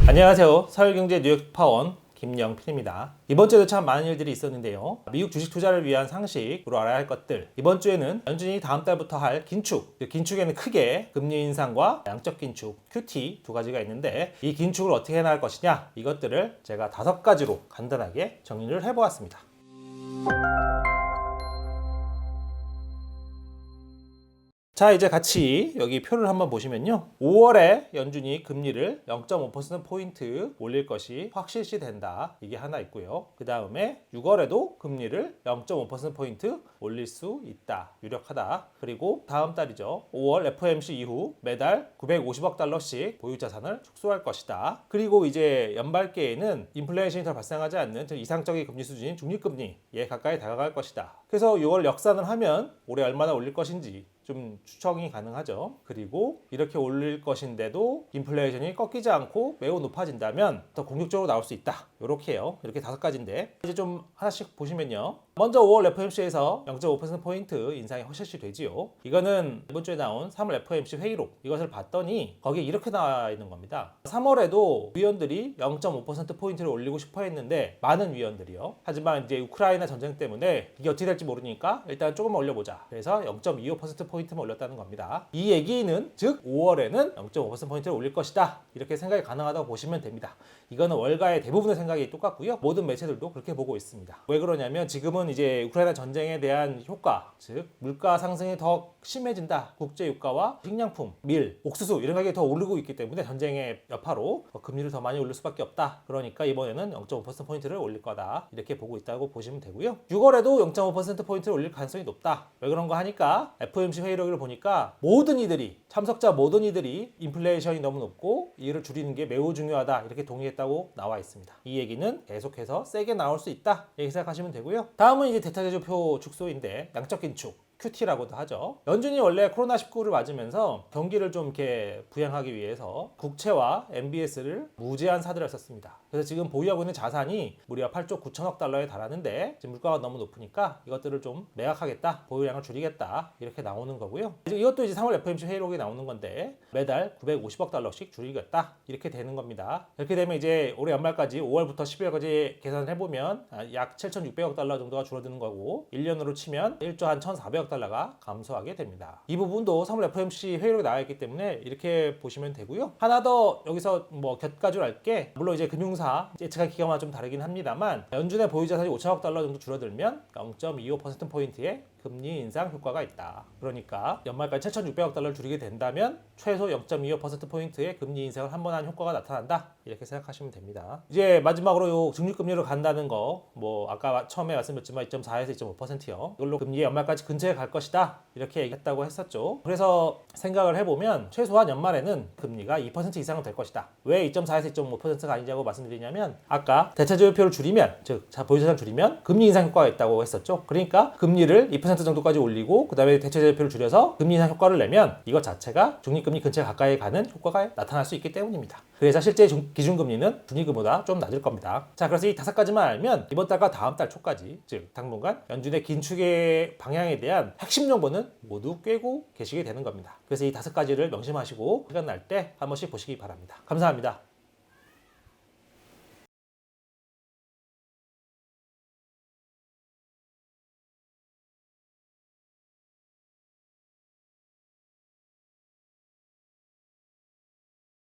안녕하세요. 서울경제 뉴욕파원 김영필입니다. 이번 주에도 참 많은 일들이 있었는데요. 미국 주식 투자를 위한 상식으로 알아야 할 것들. 이번 주에는 연준이 다음 달부터 할 긴축. 긴축에는 크게 금리 인상과 양적 긴축, QT 두 가지가 있는데 이 긴축을 어떻게 해나갈 것이냐, 이것들을 제가 5가지로 간단하게 정리를 해보았습니다. 자, 이제 같이 여기 표를 한번 보시면요. 5월에 연준이 금리를 0.5%포인트 올릴 것이 확실시 된다. 이게 하나 있고요. 그 다음에 6월에도 금리를 0.5%포인트 올릴 수 있다. 유력하다. 그리고 다음 달이죠. 5월 FOMC 이후 매달 950억 달러씩 보유자산을 축소할 것이다. 그리고 이제 연말께에는 인플레이션이 더 발생하지 않는 이상적인 금리 수준인 중립금리에 가까이 다가갈 것이다. 그래서 6월 역산을 하면 올해 얼마나 올릴 것인지 좀 추정이 가능하죠. 그리고 이렇게 올릴 것인데도 인플레이션이 꺾이지 않고 매우 높아진다면 더 공격적으로 나올 수 있다. 이렇게요. 이렇게 5가지인데 이제 좀 하나씩 보시면요. 먼저 5월 FOMC에서 0.5%포인트 인상이 확실시 되지요. 이거는 이번 주에 나온 3월 FOMC 회의록 이것을 봤더니 거기에 이렇게 나와 있는 겁니다. 3월에도 위원들이 0.5%포인트를 올리고 싶어 했는데 많은 위원들이요. 하지만 이제 우크라이나 전쟁 때문에 이게 어떻게 될지 모르니까 일단 조금만 올려보자. 그래서 0.25%포인트만 올렸다는 겁니다. 이 얘기는 즉 5월에는 0.5%포인트를 올릴 것이다. 이렇게 생각이 가능하다고 보시면 됩니다. 이거는 월가의 대부분의 생각이 똑같고요. 모든 매체들도 그렇게 보고 있습니다. 왜 그러냐면 지금은 이제 우크라이나 전쟁에 대한 효과, 즉 물가 상승이 더 심해진다. 국제 유가와 식량품, 밀, 옥수수 이런 가격이 더 오르고 있기 때문에 전쟁의 여파로 금리를 더 많이 올릴 수밖에 없다. 그러니까 이번에는 0.5%포인트를 올릴 거다. 이렇게 보고 있다고 보시면 되고요. 6월에도 0.5%포인트를 올릴 가능성이 높다. 왜 그런 거 하니까 FOMC 회의록을 보니까 참석자 모든 이들이 인플레이션이 너무 높고 이를 줄이는 게 매우 중요하다. 이렇게 동의했다고 나와 있습니다. 이 얘기는 계속해서 세게 나올 수 있다. 이렇게 생각하시면 되고요. 다음은 이제 대차제조표 축소인데 양적 긴축. QT라고도 하죠. 연준이 원래 코로나19를 맞으면서 경기를 좀 이렇게 부양하기 위해서 국채와 MBS를 무제한 사들여 썼습니다. 그래서 지금 보유하고 있는 자산이 무려 8조 9천억 달러에 달하는데 지금 물가가 너무 높으니까 이것들을 좀 매각하겠다, 보유량을 줄이겠다 이렇게 나오는 거고요. 이것도 이제 3월 FOMC 회의록에 나오는 건데 매달 950억 달러씩 줄이겠다 이렇게 되는 겁니다. 이렇게 되면 이제 올해 연말까지 5월부터 12월까지 계산을 해보면 약 7,600억 달러 정도가 줄어드는 거고 1년으로 치면 1조 한 1,400억 달러가 감소하게 됩니다. 이 부분도 3월 FOMC 회의록에 나와 있기 때문에 이렇게 보시면 되고요. 하나 더 여기서 뭐 곁가지로 할게, 물론 이제 금융사 예측한 기간마다 좀 다르긴 합니다만 연준의 보유자산이 5천억 달러 정도 줄어들면 0.25%포인트의 금리 인상 효과가 있다. 그러니까 연말까지 7,600억 달러를 줄이게 된다면 최소 0.25%포인트의 금리 인상을 한 번 한 효과가 나타난다. 이렇게 생각하시면 됩니다. 이제 마지막으로 요 중립금리로 간다는 거, 뭐 아까 처음에 말씀드렸지만 2.4에서 2.5%요. 이걸로 금리 연말까지 근처에 갈 것이다. 이렇게 얘기했다고 했었죠. 그래서 생각을 해보면 최소한 연말에는 금리가 2% 이상은 될 것이다. 왜 2.4에서 2.5%가 아니냐고 말씀드리냐면 아까 대차제조표를 줄이면, 즉 보유자산을 줄이면 금리 인상 효과가 있다고 했었죠. 그러니까 금리를 2% 정도까지 올리고 그 다음에 대체제표를 줄여서 금리 인상 효과를 내면 이것 자체가 중립금리 근처에 가까이 가는 효과가 나타날 수 있기 때문입니다. 그래서 실제 기준금리는 중립금리보다 좀 낮을 겁니다. 자, 그래서 이 5가지만 알면 이번 달과 다음 달 초까지, 즉 당분간 연준의 긴축의 방향에 대한 핵심 정보는 모두 꿰고 계시게 되는 겁니다. 그래서 이 5가지를 명심하시고 시간 날 때 한 번씩 보시기 바랍니다. 감사합니다.